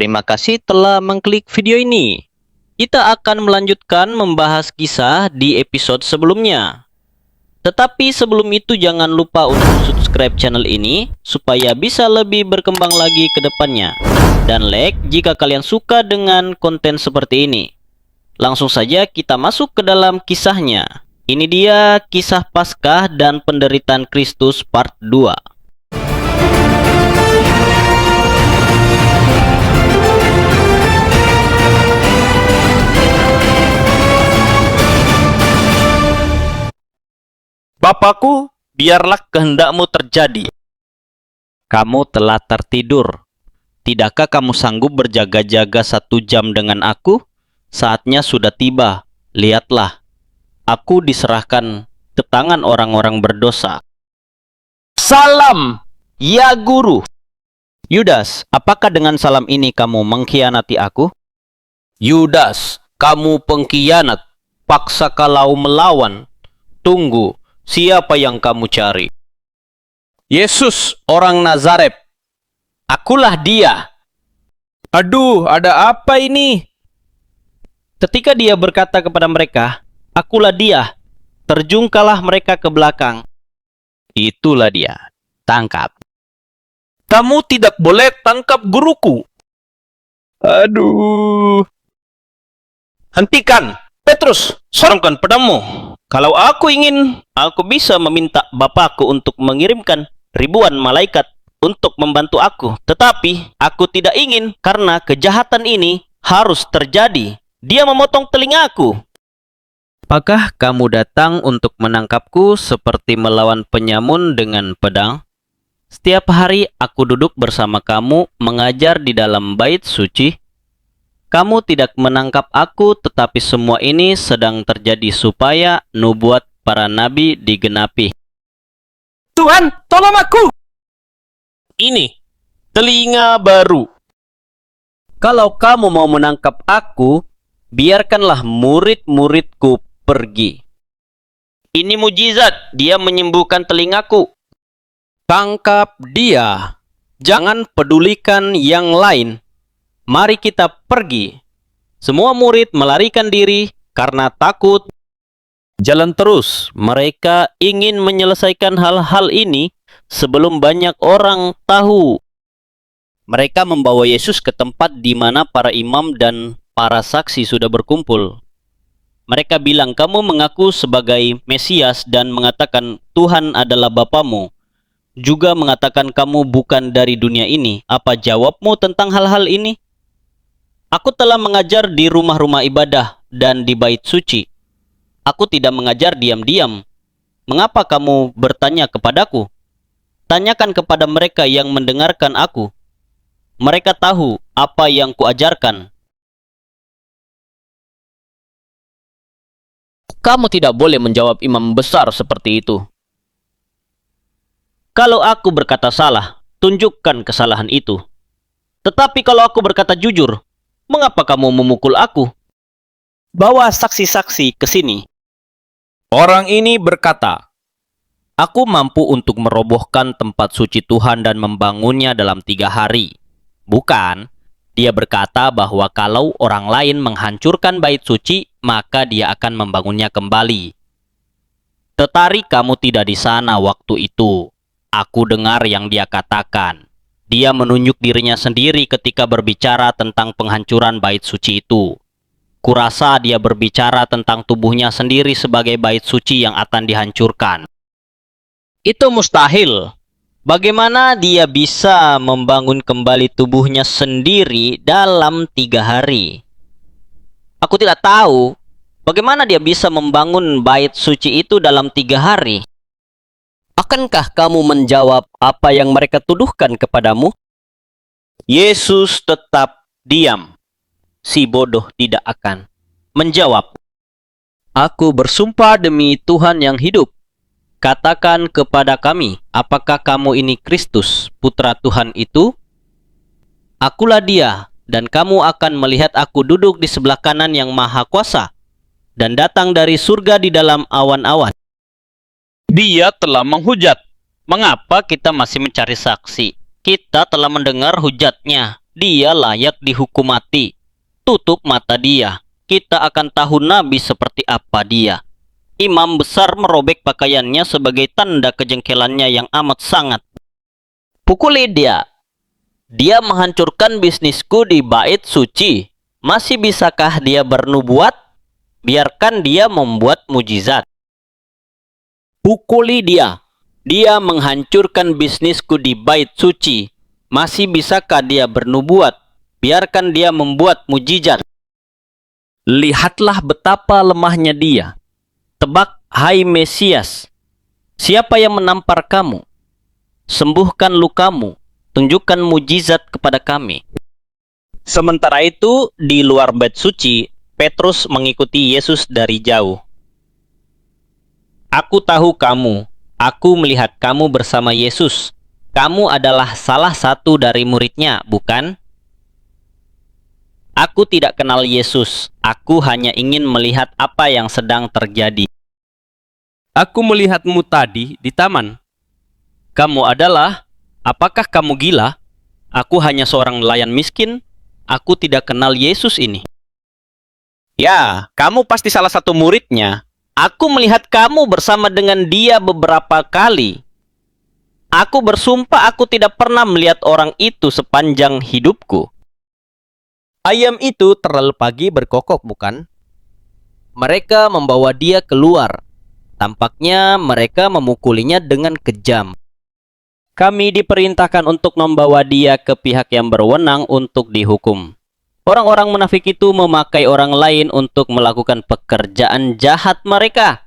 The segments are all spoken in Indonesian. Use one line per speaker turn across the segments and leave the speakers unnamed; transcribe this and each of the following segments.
Terima kasih telah mengklik video ini. Kita akan melanjutkan membahas kisah di episode sebelumnya. Tetapi sebelum itu jangan lupa untuk subscribe channel ini supaya bisa lebih berkembang lagi ke depannya. Dan like jika kalian suka dengan konten seperti ini. Langsung saja kita masuk ke dalam kisahnya. Ini dia kisah Paskah dan penderitaan Kristus part 2.
Bapakku, biarlah kehendakmu terjadi.
Kamu telah tertidur. Tidakkah kamu sanggup berjaga-jaga 1 jam dengan aku? Saatnya sudah tiba. Lihatlah, aku diserahkan ke tangan orang-orang berdosa.
Salam, ya guru.
Yudas, apakah dengan salam ini kamu mengkhianati aku?
Yudas, kamu pengkhianat. Paksa kalau melawan. Tunggu, siapa yang kamu cari? Yesus, orang Nazaret. Akulah dia.
Aduh, ada apa ini? Ketika dia berkata kepada mereka, akulah dia, terjungkalah mereka ke belakang. Itulah dia, tangkap.
Kamu tidak boleh tangkap guruku.
Aduh.
Hentikan, Petrus, sorongkan pedangmu. Kalau aku ingin, aku bisa meminta Bapakku untuk mengirimkan ribuan malaikat untuk membantu aku. Tetapi aku tidak ingin karena kejahatan ini harus terjadi. Dia memotong telingaku.
Apakah kamu datang untuk menangkapku seperti melawan penyamun dengan pedang? Setiap hari aku duduk bersama kamu mengajar di dalam bait suci. Kamu tidak menangkap aku, tetapi semua ini sedang terjadi supaya nubuat para nabi digenapi.
Tuhan, tolong aku. Ini, telinga baru.
Kalau kamu mau menangkap aku, biarkanlah murid-muridku pergi.
Ini mujizat, dia menyembuhkan telingaku.
Tangkap dia. Jangan pedulikan yang lain. Mari kita pergi. Semua murid melarikan diri karena takut. Jalan terus. Mereka ingin menyelesaikan hal-hal ini sebelum banyak orang tahu. Mereka membawa Yesus ke tempat di mana para imam dan para saksi sudah berkumpul. Mereka bilang, kamu mengaku sebagai Mesias dan mengatakan Tuhan adalah Bapamu. Juga mengatakan kamu bukan dari dunia ini. Apa jawabmu tentang hal-hal ini? Aku telah mengajar di rumah-rumah ibadah dan di bait suci. Aku tidak mengajar diam-diam. Mengapa kamu bertanya kepadaku? Tanyakan kepada mereka yang mendengarkan aku. Mereka tahu apa yang kuajarkan.
Kamu tidak boleh menjawab imam besar seperti itu.
Kalau aku berkata salah, tunjukkan kesalahan itu. Tetapi kalau aku berkata jujur, mengapa kamu memukul aku? Bawa saksi-saksi ke sini.
Orang ini berkata,
Aku mampu untuk merobohkan tempat suci Tuhan dan membangunnya dalam 3 hari. Bukan, dia berkata bahwa kalau orang lain menghancurkan bait suci, maka dia akan membangunnya kembali. Tetapi kamu tidak di sana waktu itu. Aku dengar yang dia katakan. Dia menunjuk dirinya sendiri ketika berbicara tentang penghancuran bait suci itu. Kurasa dia berbicara tentang tubuhnya sendiri sebagai bait suci yang akan dihancurkan. Itu mustahil. Bagaimana dia bisa membangun kembali tubuhnya sendiri dalam 3 hari? Aku tidak tahu. Bagaimana dia bisa membangun bait suci itu dalam 3 hari? Akankah kamu menjawab apa yang mereka tuduhkan kepadamu? Yesus tetap diam. Si bodoh tidak akan menjawab. Aku bersumpah demi Tuhan yang hidup. Katakan kepada kami, apakah kamu ini Kristus, putra Tuhan itu? Akulah dia, dan kamu akan melihat aku duduk di sebelah kanan yang maha kuasa, dan datang dari surga di dalam awan-awan.
dia telah menghujat.
Mengapa kita masih mencari saksi? Kita telah mendengar hujatnya. Dia layak dihukum mati. Tutup mata dia. Kita akan tahu Nabi seperti apa dia. Imam besar merobek pakaiannya sebagai tanda kejengkelannya yang amat sangat. Pukuli dia. Dia menghancurkan bisnisku di bait suci. Masih bisakah dia bernubuat? Biarkan dia membuat mujizat. Pukuli dia. Dia menghancurkan bisnisku di bait suci. Masih bisakah dia bernubuat? Biarkan dia membuat mujizat. Lihatlah betapa lemahnya dia. Tebak, hai Mesias. Siapa yang menampar kamu? Sembuhkan lukamu. Tunjukkan mujizat kepada kami. Sementara itu, di luar bait suci, Petrus mengikuti Yesus dari jauh. Aku tahu kamu. Aku melihat kamu bersama Yesus. Kamu adalah salah satu dari muridnya, bukan? Aku tidak kenal Yesus. Aku hanya ingin melihat apa yang sedang terjadi. Aku melihatmu tadi di taman. Kamu adalah... Apakah kamu gila? Aku hanya seorang nelayan miskin. Aku tidak kenal Yesus ini. Ya, kamu pasti salah satu muridnya. Aku melihat kamu bersama dengan dia beberapa kali. Aku bersumpah aku tidak pernah melihat orang itu sepanjang hidupku. Ayam itu terlalu pagi berkokok, bukan? Mereka membawa dia keluar. Tampaknya mereka memukulinya dengan kejam. Kami diperintahkan untuk membawa dia ke pihak yang berwenang untuk dihukum. Orang-orang munafik itu memakai orang lain untuk melakukan pekerjaan jahat mereka.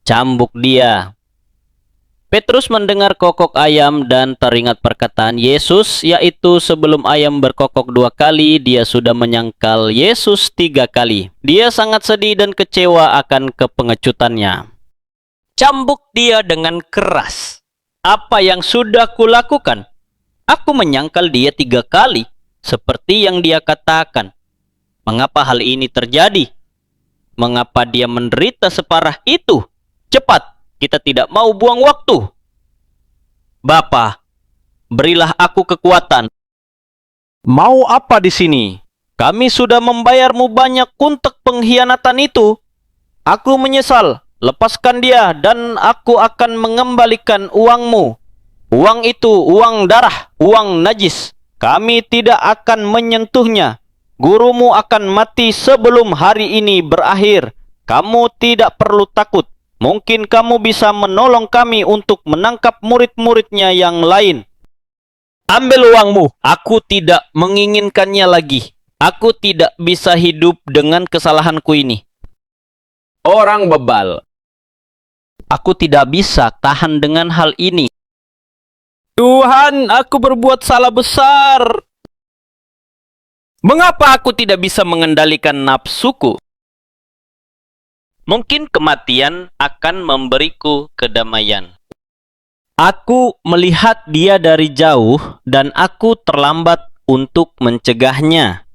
Cambuk dia. Petrus mendengar kokok ayam dan teringat perkataan Yesus, yaitu sebelum ayam berkokok 2 kali, dia sudah menyangkal Yesus 3 kali. Dia sangat sedih dan kecewa akan kepengecutannya. Cambuk dia dengan keras. Apa yang sudah kulakukan? Aku menyangkal dia 3 kali, seperti yang dia katakan. Mengapa hal ini terjadi? Mengapa dia menderita separah itu? Cepat, kita tidak mau buang waktu. Bapa, berilah aku kekuatan. Mau apa di sini? Kami sudah membayarmu banyak untuk pengkhianatan itu. Aku menyesal. Lepaskan dia dan aku akan mengembalikan uangmu. Uang itu uang darah, uang najis. Kami tidak akan menyentuhnya. Gurumu akan mati sebelum hari ini berakhir. Kamu tidak perlu takut. Mungkin kamu bisa menolong kami untuk menangkap murid-muridnya yang lain. Ambil uangmu. Aku tidak menginginkannya lagi. Aku tidak bisa hidup dengan kesalahanku ini. Orang bebal. Aku tidak bisa tahan dengan hal ini. Tuhan, aku berbuat salah besar. Mengapa aku tidak bisa mengendalikan nafsuku? Mungkin kematian akan memberiku kedamaian. Aku melihat dia dari jauh dan aku terlambat untuk mencegahnya.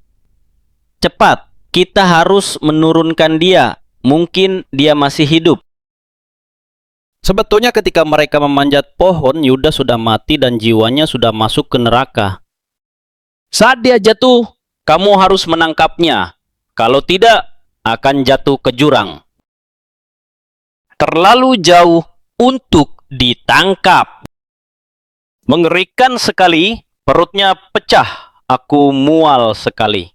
Cepat, kita harus menurunkan dia. Mungkin dia masih hidup. Sebetulnya ketika mereka memanjat pohon, Yudas sudah mati dan jiwanya sudah masuk ke neraka. Saat dia jatuh, kamu harus menangkapnya. Kalau tidak, akan jatuh ke jurang. Terlalu jauh untuk ditangkap. Mengerikan sekali, perutnya pecah. Aku mual sekali.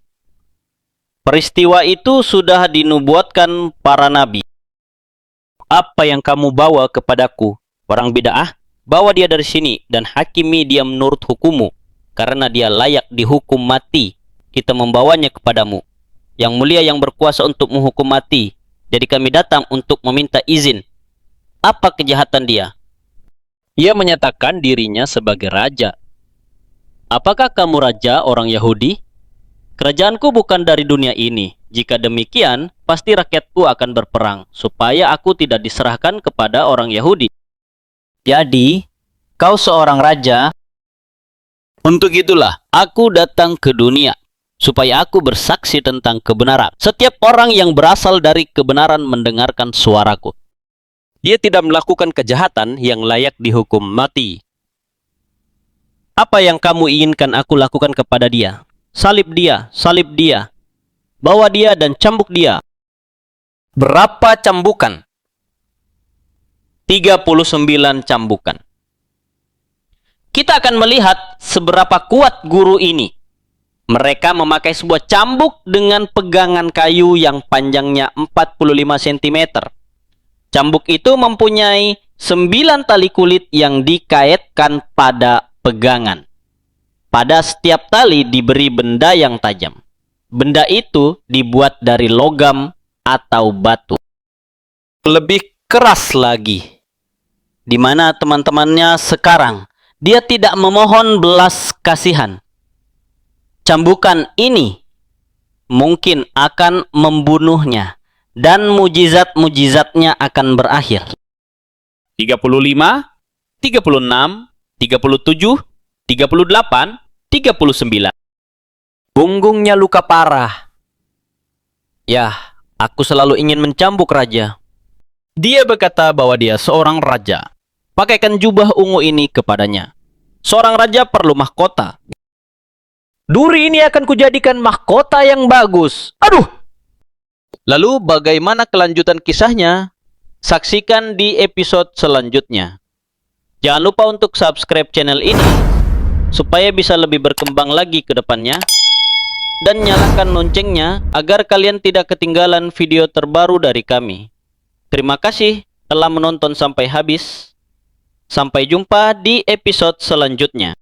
Peristiwa itu sudah dinubuatkan para nabi. Apa yang kamu bawa kepadaku, orang bid'ah? Bawa dia dari sini dan hakimi dia menurut hukummu, karena dia layak dihukum mati. Kita membawanya kepadamu. Yang mulia yang berkuasa untuk menghukum mati. Jadi kami datang untuk meminta izin. Apa kejahatan dia? Ia menyatakan dirinya sebagai raja. Apakah kamu raja orang Yahudi? Kerajaanku bukan dari dunia ini. Jika demikian, pasti rakyatku akan berperang, supaya aku tidak diserahkan kepada orang Yahudi. Jadi, kau seorang raja. Untuk itulah, aku datang ke dunia, supaya aku bersaksi tentang kebenaran. Setiap orang yang berasal dari kebenaran mendengarkan suaraku. Dia tidak melakukan kejahatan yang layak dihukum mati. Apa yang kamu inginkan aku lakukan kepada dia? salib dia. Bawa dia dan cambuk dia. Berapa cambukan? 39 cambukan. Kita akan melihat seberapa kuat guru ini. Mereka memakai sebuah cambuk dengan pegangan kayu yang panjangnya 45 cm. Cambuk itu mempunyai 9 tali kulit yang dikaitkan pada pegangan. Pada setiap tali diberi benda yang tajam. Benda itu dibuat dari logam atau batu. Lebih keras lagi. Di mana teman-temannya sekarang, dia tidak memohon belas kasihan. Cambukan ini mungkin akan membunuhnya dan mujizat-mujizatnya akan berakhir.
35, 36, 37, 38, 39.
Punggungnya luka parah. Yah, aku selalu ingin mencambuk raja. Dia berkata bahwa dia seorang raja. Pakaikan jubah ungu ini kepadanya. Seorang raja perlu mahkota. Duri ini akan kujadikan mahkota yang bagus. Aduh! Lalu bagaimana kelanjutan kisahnya? Saksikan di episode selanjutnya. Jangan lupa untuk subscribe channel ini supaya bisa lebih berkembang lagi ke depannya. Dan nyalakan loncengnya agar kalian tidak ketinggalan video terbaru dari kami. Terima kasih telah menonton sampai habis. Sampai jumpa di episode selanjutnya.